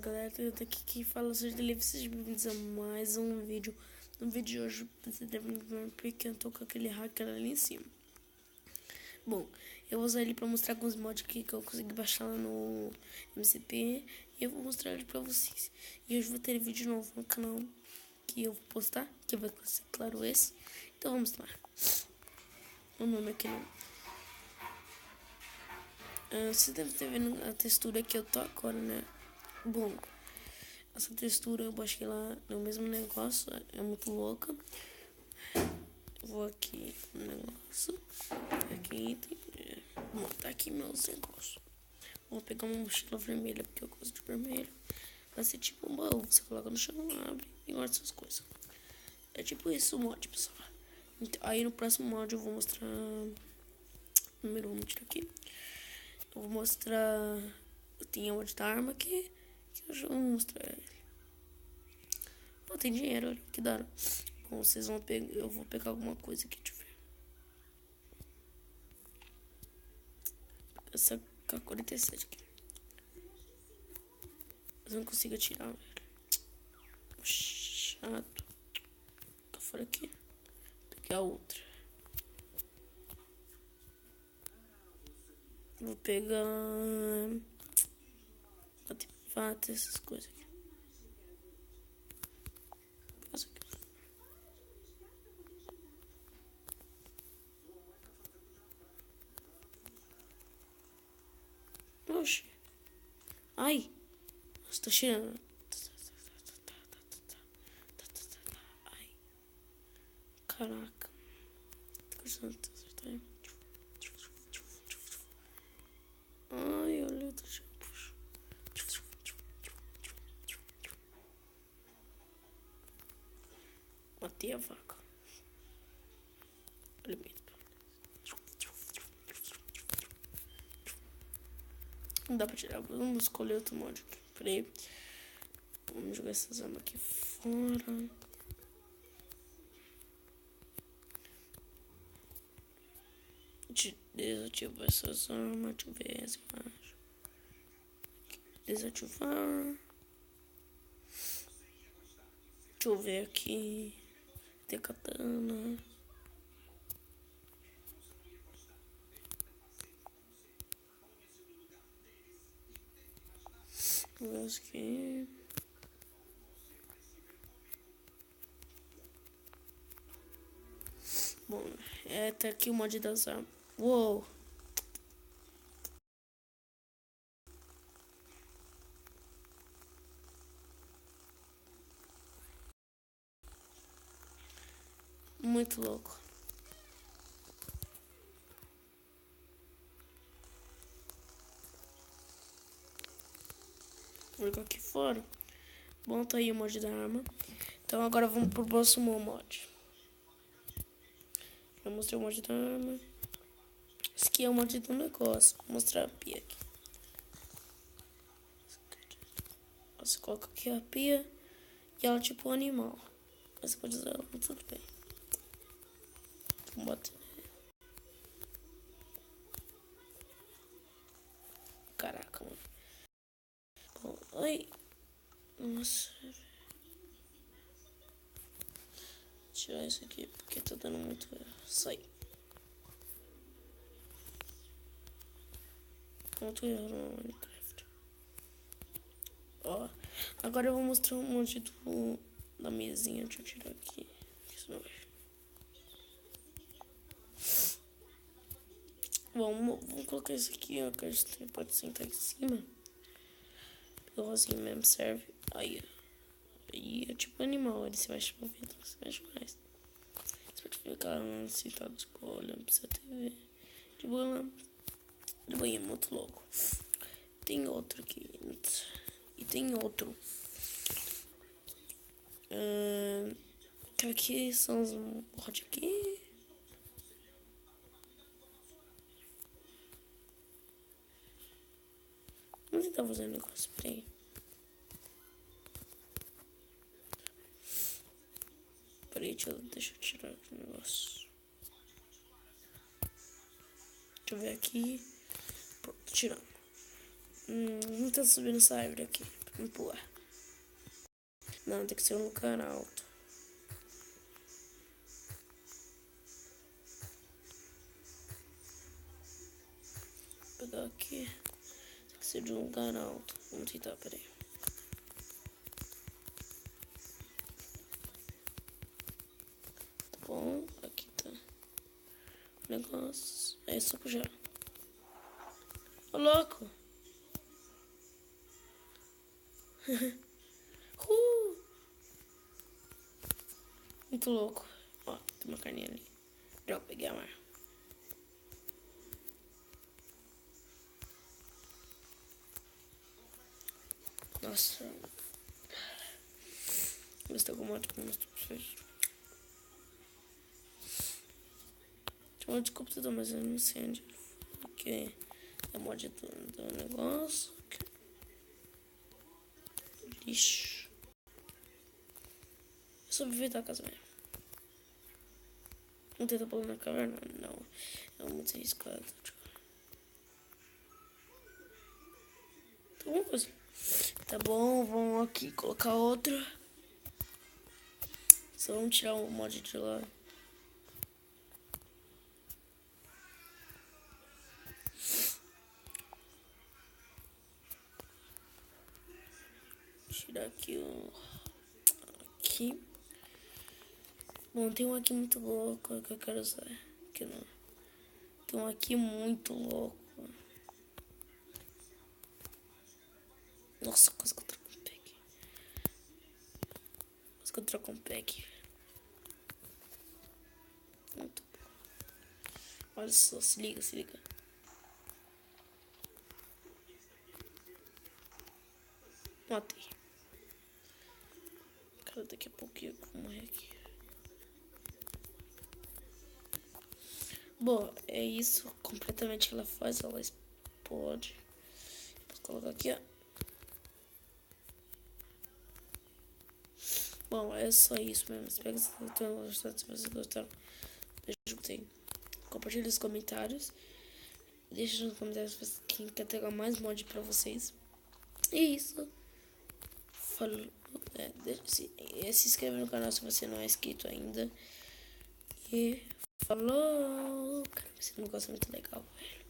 galera, daqui que fala seus delírios, sejam bem-vindos a mais um vídeo. No vídeo de hoje, você deve ver porque eu tô com aquele hacker ali em cima. Bom, eu vou usar ele pra mostrar alguns mods que eu consegui baixar lá no MCP. E eu vou mostrar ele pra vocês. E hoje vou ter vídeo novo no canal que eu vou postar, que vai ser, claro, esse. Então vamos lá. O nome aqui não. Você deve ter vendo a textura que eu tô agora, né? Bom, essa textura eu baixei lá no mesmo negócio, é muito louca. Vou aqui no negócio, aqui, montar aqui meus negócios. Vou pegar uma mochila vermelha, porque eu gosto de vermelho. Vai ser tipo um baú, você coloca no chão, abre e guarda suas coisas. É tipo isso o mod, pessoal. Então, aí no próximo mod eu vou mostrar... Primeiro vamos tirar aqui. Eu vou mostrar... Eu tenho mod da arma aqui, que eu já vou mostrar ele. Pô, tem dinheiro, olha que da hora. Bom, vocês vão pegar... Eu vou pegar alguma coisa aqui, deixa eu ver. Essa K-47 aqui. Mas eu não consigo atirar, velho. Chato. Tá fora aqui. Vou pegar outra. Vou pegar... Vata, essas coisas aqui. Passa aqui. Oxi. Ai. Nossa, tô cheirando. Ai. Caraca. Tô gostando de acertar aí. Ai, olha, eu tô cheirando. Matei a vaca. Olha bem. Não dá pra tirar. Vamos escolher outro mod aqui. Peraí. Vamos jogar essas armas aqui fora. Desativar essas armas. Deixa eu ver as imagens. Desativar. Deixa eu ver aqui. Tem katana. Vamos aqui. Bom, tá aqui o mod das armas. Uou! Muito louco. Vou jogar aqui fora. Bom, tá aí o mod da arma. Então agora vamos pro próximo mod. Já mostrei o mod da arma. Esse aqui é o mod do negócio. Vou mostrar a pia aqui. Você coloca aqui a pia e ela é tipo um animal. Você pode usar ela, tudo bem. Bota. Caraca, mano. Bom, ai. Nossa. Tirar isso aqui porque tá dando muito erro. Sai. Muito erro no Minecraft. Ó. Agora eu vou mostrar um monte da mesinha. Deixa eu tirar aqui. Isso não vai. Bom, vamos colocar isso aqui, ó. Que a gente pode sentar em cima. Pelo assim mesmo serve. Aí, ó. Aí é tipo animal, ele se mexe no vento, não se mexe mais. Você pode ficar sentado olhando pra sua TV. De boa lá. De banho, muito louco. Tem outro aqui. E tem outro. Aqui são os mods aqui. Vamos tentar fazer um negócio. Peraí. Peraí, deixa eu tirar aqui o negócio. Deixa eu ver aqui. Pronto, tirando. Não tá subindo essa árvore aqui. Empurra. Não, tem que ser um lugar alto. Vou pegar aqui. Tem que ser de um lugar alto. Vamos tentar, peraí. Tá bom, aqui tá o negócio. É só puxar. Ô, louco! Muito louco. Ó, tem uma carninha ali. Já peguei a mar. Nossa. Vou ver se tem alguma outra pra mostrar pra vocês. Tinha uma de computador, mas eu não sei onde. Porque é mod do negócio. Lixo. Eu sobrevivi a casa mesmo. Vamos tentar pular na caverna? Não. É muito arriscado. Tá bom, coisa. Tá bom, vamos aqui colocar outra. Só vamos tirar o mod de lá. Tirar aqui o... Aqui. Bom, tem um aqui muito louco que eu quero usar. Aqui não. Tem um aqui muito louco. Nossa, quase que eu troco um pack. Quase que eu troco um pack. Muito bom. Olha só, se liga, se liga. Matei. Cara, daqui a pouquinho eu vou morrer aqui. Bom, é isso completamente que ela faz. Ela explode. Vou colocar aqui, ó. Bom, é só isso mesmo. Espero que vocês tenham gostado. Se vocês gostaram, deixa o gostei. Compartilhe nos comentários. Deixa nos comentários quem quer pegar mais mod pra vocês. E isso. Falou. Se inscreve no canal se você não é inscrito ainda. E falou. Cara, esse negócio é muito legal, velho.